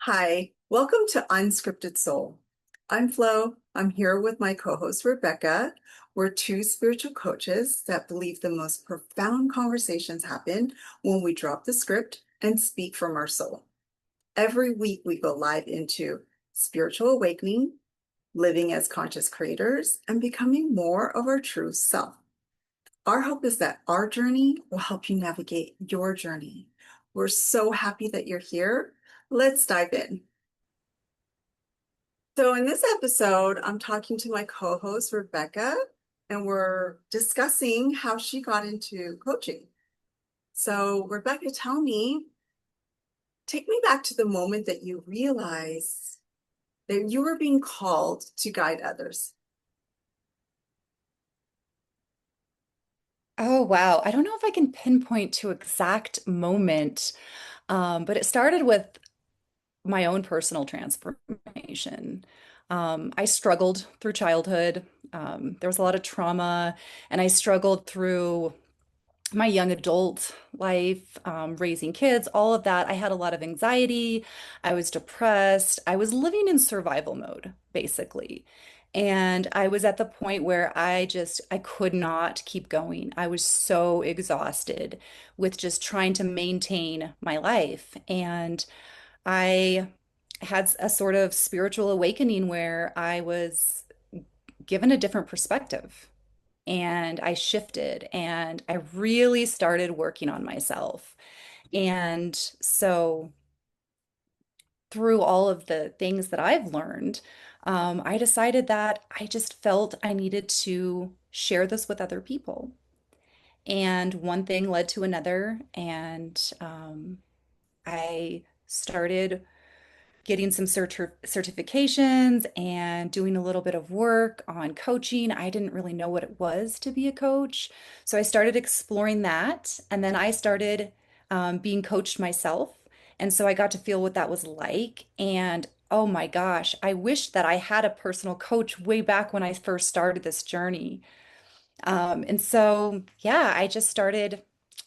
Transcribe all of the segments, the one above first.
Hi, welcome to Unscripted Soul. I'm Flo. I'm here with my co-host Rebecca. We're two spiritual coaches that believe the most profound conversations happen when we drop the script and speak from our soul. Every week we go live into spiritual awakening, living as conscious creators, and becoming more of our true self. Our hope is that our journey will help you navigate your journey. We're so happy that you're here. Let's dive in. So, in this episode, I'm talking to my co host, Rebecca, and we're discussing how she got into coaching. So, Rebecca, take me back to the moment that you realized that you were being called to guide others. Oh, wow. I don't know if I can pinpoint to exact moment, but it started with my own personal transformation. I struggled through childhood. There was a lot of trauma, and I struggled through my young adult life, raising kids, all of that. I had a lot of anxiety. I was depressed. I was living in survival mode, basically. And I was at the point where I could not keep going. I was so exhausted with just trying to maintain my life. And I had a sort of spiritual awakening where I was given a different perspective and I shifted and I really started working on myself. And so, through all of the things that I've learned, I decided that I just felt I needed to share this with other people. And one thing led to another, and I started getting some certifications and doing a little bit of work on coaching. I didn't really know what it was to be a coach. So I started exploring that. And then I started being coached myself. And so I got to feel what that was like. And oh my gosh, I wish that I had a personal coach way back when I first started this journey. Yeah, I just started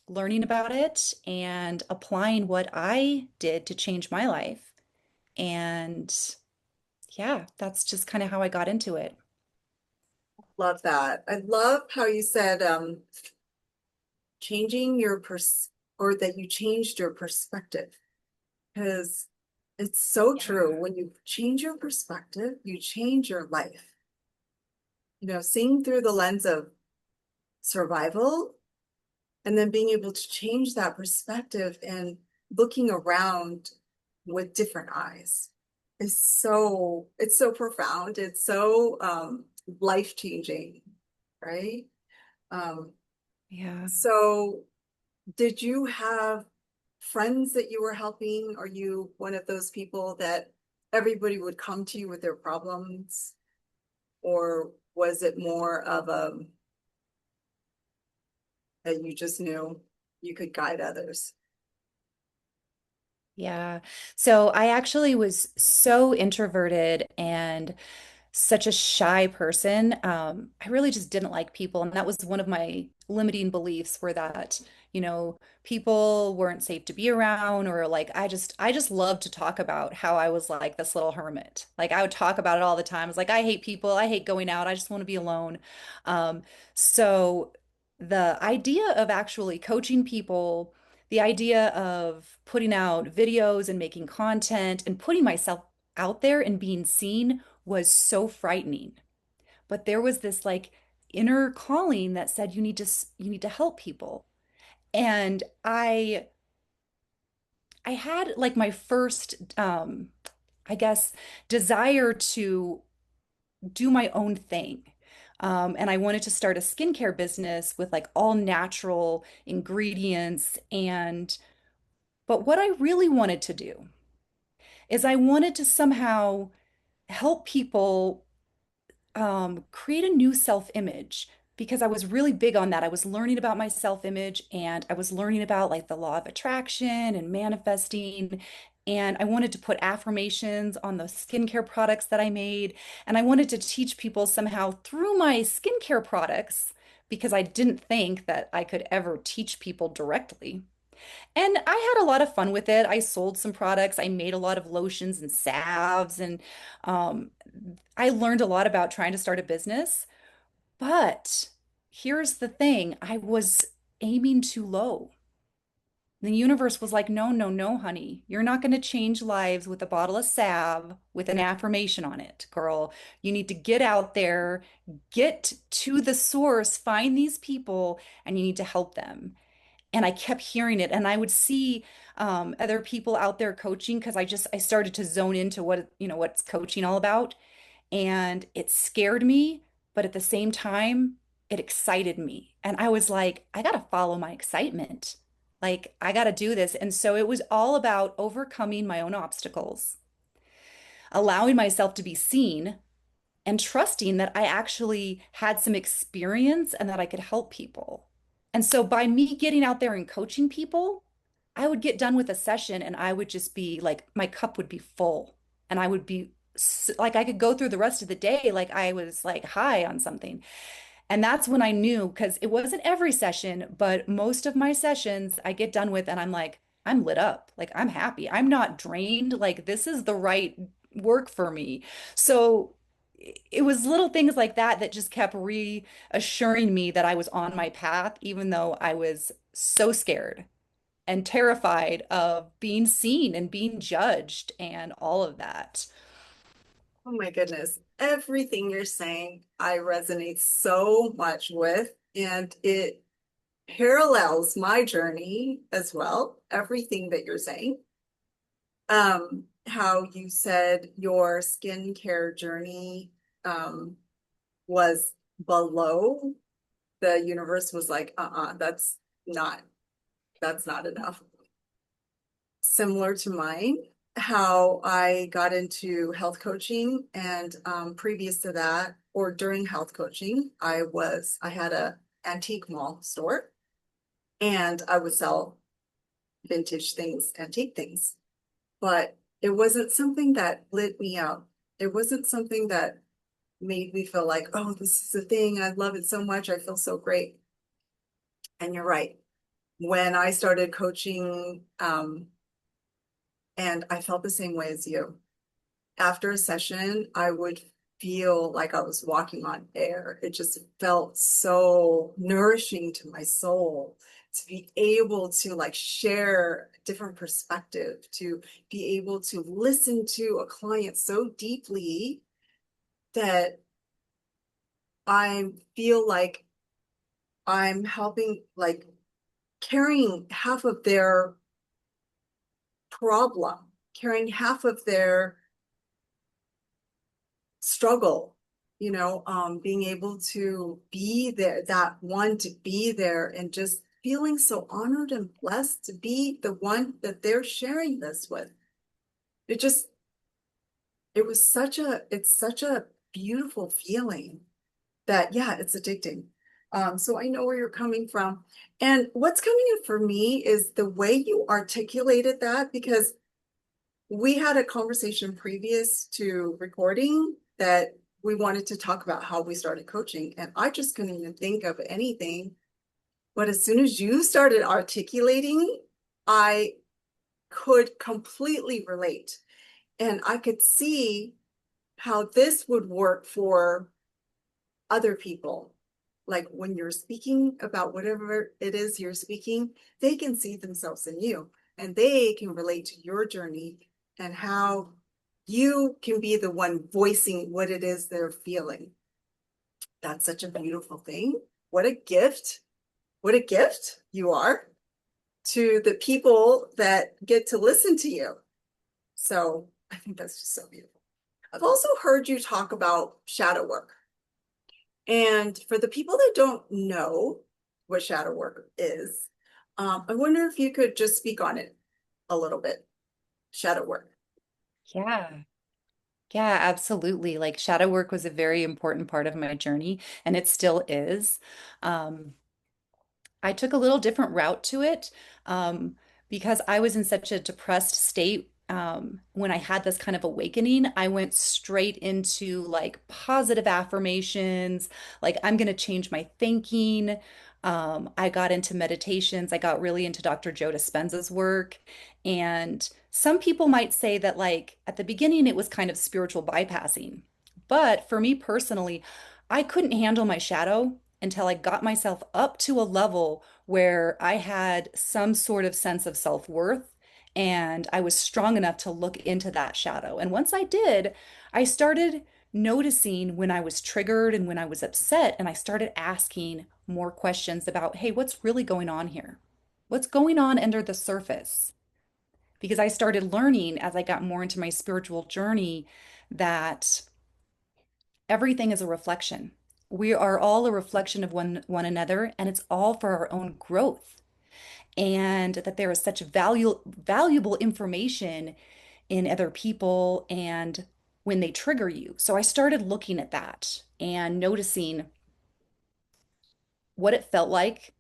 learning about it and applying what I did to change my life. And yeah, that's just kind of how I got into it. Love that. I love how you said changing or that you changed your perspective because it's so true. Yeah. When you change your perspective, you change your life. Seeing through the lens of survival and then being able to change that perspective and looking around with different eyes is it's so profound. It's so life changing, right? Um, Yeah. so did you have friends that you were helping? Are you one of those people that everybody would come to you with their problems? Or was it more of that you just knew you could guide others? Yeah. So I actually was so introverted and such a shy person. I really just didn't like people. And that was one of my limiting beliefs were that, people weren't safe to be around or like I just loved to talk about how I was like this little hermit. Like I would talk about it all the time. It's like I hate people. I hate going out. I just want to be alone. Um, so the idea of actually coaching people, the idea of putting out videos and making content and putting myself out there and being seen was so frightening. But there was this like inner calling that said you need to help people. And I had like my first I guess desire to do my own thing. And I wanted to start a skincare business with like all natural ingredients and but what I really wanted to do is I wanted to somehow help people create a new self-image because I was really big on that. I was learning about my self-image and I was learning about like the law of attraction and manifesting. And I wanted to put affirmations on the skincare products that I made. And I wanted to teach people somehow through my skincare products because I didn't think that I could ever teach people directly. And I had a lot of fun with it. I sold some products. I made a lot of lotions and salves, and um, I learned a lot about trying to start a business. But here's the thing, I was aiming too low. The universe was like, no, no, no, honey. You're not going to change lives with a bottle of salve with an affirmation on it, girl. You need to get out there, get to the source, find these people, and you need to help them. And I kept hearing it, and I would see other people out there coaching because I started to zone into what's coaching all about, and it scared me, but at the same time, it excited me. And I was like, I got to follow my excitement. Like, I got to do this. And so it was all about overcoming my own obstacles, allowing myself to be seen, and trusting that I actually had some experience and that I could help people. And so by me getting out there and coaching people, I would get done with a session and I would just be like, my cup would be full and I would be like, I could go through the rest of the day like I was like high on something. And that's when I knew, because it wasn't every session, but most of my sessions I get done with and I'm like, I'm lit up. Like I'm happy. I'm not drained. Like this is the right work for me. So it was little things like that that just kept reassuring me that I was on my path, even though I was so scared and terrified of being seen and being judged and all of that. Oh my goodness. Everything you're saying, I resonate so much with, and it parallels my journey as well. Everything that you're saying. How you said your skincare journey um was below. The universe was like, not, that's not enough. Similar to mine, how I got into health coaching, and previous to that, or during health coaching, I had a antique mall store, and I would sell vintage things, antique things, but it wasn't something that lit me up. It wasn't something that made me feel like, oh, this is the thing. I love it so much. I feel so great. And you're right. When I started coaching, and I felt the same way as you. After a session, I would feel like I was walking on air. It just felt so nourishing to my soul to be able to like share a different perspective, to be able to listen to a client so deeply that I feel like I'm helping, like carrying half of their problem, carrying half of their struggle, being able to be there, that one to be there, and just feeling so honored and blessed to be the one that they're sharing this with. It just, it's such a beautiful feeling that, yeah, it's addicting. So I know where you're coming from. And what's coming in for me is the way you articulated that, because we had a conversation previous to recording that we wanted to talk about how we started coaching, and I just couldn't even think of anything. But as soon as you started articulating, I could completely relate. And I could see how this would work for other people. Like when you're speaking about whatever it is you're speaking, they can see themselves in you and they can relate to your journey and how you can be the one voicing what it is they're feeling. That's such a beautiful thing. What a gift. What a gift you are to the people that get to listen to you. So I think that's just so beautiful. I've also heard you talk about shadow work. And for the people that don't know what shadow work is, I wonder if you could just speak on it a little bit. Shadow work. Yeah. Yeah, absolutely. Like shadow work was a very important part of my journey, and it still is. Um, I took a little different route to it because I was in such a depressed state. When I had this kind of awakening, I went straight into like positive affirmations, like I'm going to change my thinking. I got into meditations. I got really into Dr. Joe Dispenza's work. And some people might say that, like, at the beginning, it was kind of spiritual bypassing. But for me personally, I couldn't handle my shadow until I got myself up to a level where I had some sort of sense of self-worth and I was strong enough to look into that shadow. And once I did, I started noticing when I was triggered and when I was upset, and I started asking more questions about, hey, what's really going on here? What's going on under the surface? Because I started learning as I got more into my spiritual journey that everything is a reflection. We are all a reflection of one another, and it's all for our own growth. And that there is such valuable information in other people and when they trigger you. So I started looking at that and noticing what it felt like,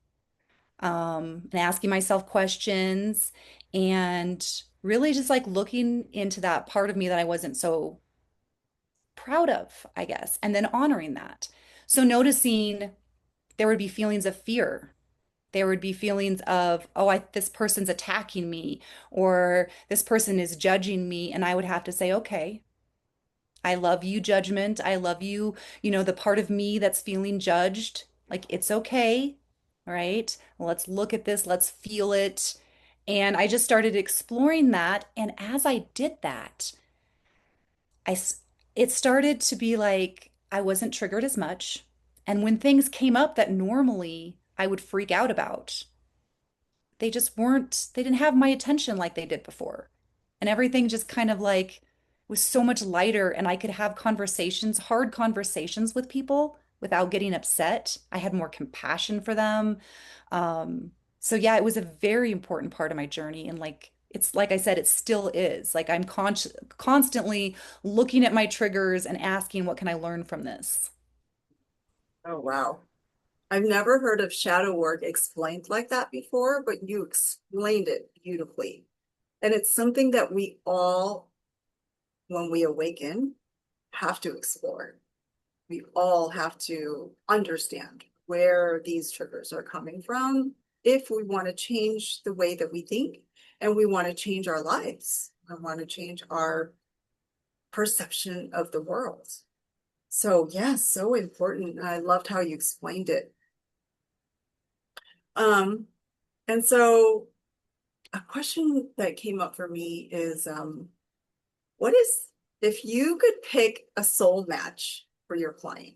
and asking myself questions and really just like looking into that part of me that I wasn't so proud of, I guess, and then honoring that. So noticing there would be feelings of fear. There would be feelings of, oh, this person's attacking me, or this person is judging me. And I would have to say, okay, I love you, judgment. I love you, the part of me that's feeling judged. Like, it's okay. All right. Let's look at this. Let's feel it. And I just started exploring that. And as I did that, I, s- it started to be like I wasn't triggered as much. And when things came up that normally I would freak out about, they didn't have my attention like they did before. And everything just kind of like was so much lighter, and I could have conversations, hard conversations with people without getting upset. I had more compassion for them. So yeah, it was a very important part of my journey. And like, it's like I said, it still is. Like constantly looking at my triggers and asking, what can I learn from this? Oh, wow. I've never heard of shadow work explained like that before, but you explained it beautifully. And it's something that we all, when we awaken, have to explore. We all have to understand where these triggers are coming from if we want to change the way that we think and we want to change our lives. I want to change our perception of the world. So, yeah, so important. I loved how you explained it. Um, and so a question that came up for me is what is, if you could pick a soul match for your client,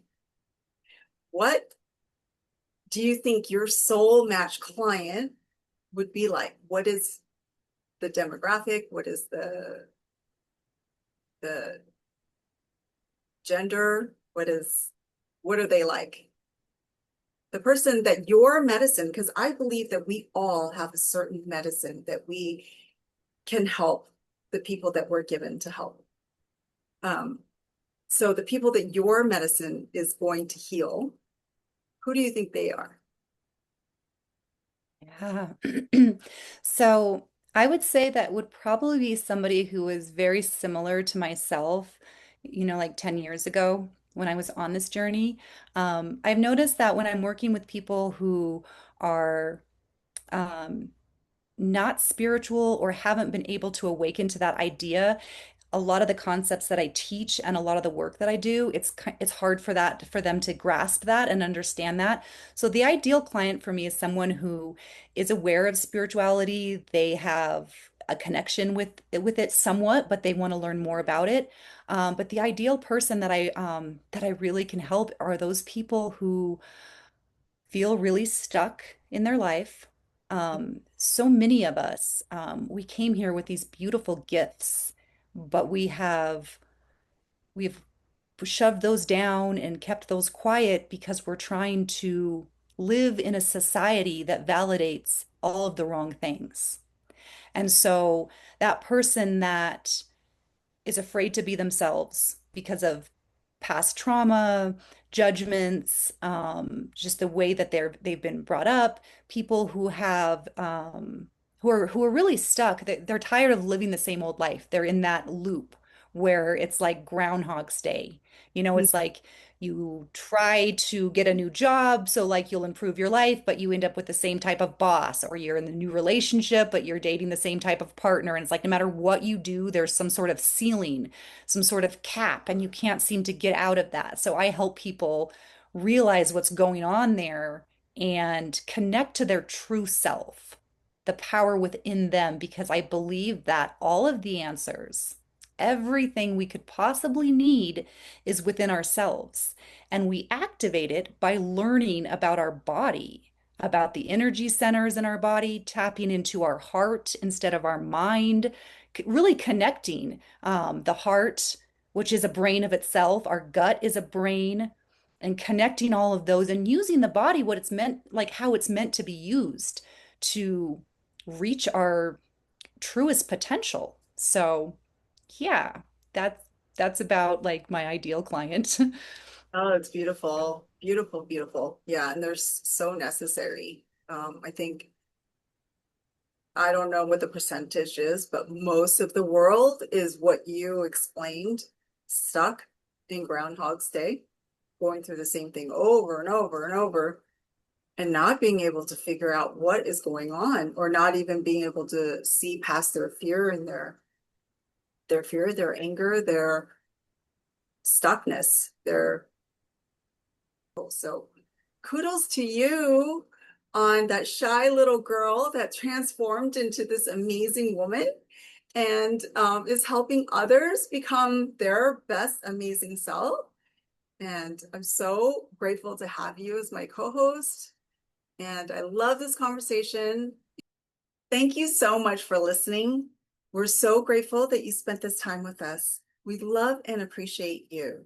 what do you think your soul match client would be like? What is the demographic? What is the gender? What are they like? The person that your medicine, because I believe that we all have a certain medicine that we can help the people that we're given to help. Um, so the people that your medicine is going to heal, who do you think they are? Yeah. So I would say that would probably be somebody who is very similar to myself, like 10 years ago when I was on this journey. I've noticed that when I'm working with people who are um, not spiritual or haven't been able to awaken to that idea, a lot of the concepts that I teach and a lot of the work that I do, it's hard for them to grasp that and understand that. So the ideal client for me is someone who is aware of spirituality. They have a connection with it somewhat, but they want to learn more about it. But the ideal person that I really can help are those people who feel really stuck in their life. So many of us, we came here with these beautiful gifts, but we've shoved those down and kept those quiet because we're trying to live in a society that validates all of the wrong things. And so that person that is afraid to be themselves because of past trauma, judgments, just the way that they've been brought up, people who have who are really stuck. They're tired of living the same old life. They're in that loop where it's like Groundhog's Day. It's like you try to get a new job, so like you'll improve your life, but you end up with the same type of boss, or you're in the new relationship, but you're dating the same type of partner. And it's like no matter what you do, there's some sort of ceiling, some sort of cap, and you can't seem to get out of that. So I help people realize what's going on there and connect to their true self, the power within them, because I believe that all of the answers, everything we could possibly need, is within ourselves. And we activate it by learning about our body, about the energy centers in our body, tapping into our heart instead of our mind, really connecting the heart, which is a brain of itself, our gut is a brain, and connecting all of those and using the body what it's meant, like how it's meant to be used to reach our truest potential. So, yeah, that's that's about like my ideal client. Oh, it's beautiful, beautiful, beautiful. Yeah, and they're so necessary. I think I don't know what the percentage is, but most of the world is what you explained, stuck in Groundhog's Day, going through the same thing over and over and over, and not being able to figure out what is going on, or not even being able to see past their fear and their fear, their anger, their stuckness, their so kudos to you on that shy little girl that transformed into this amazing woman and is helping others become their best amazing self. And I'm so grateful to have you as my co-host. And I love this conversation. Thank you so much for listening. We're so grateful that you spent this time with us. We love and appreciate you.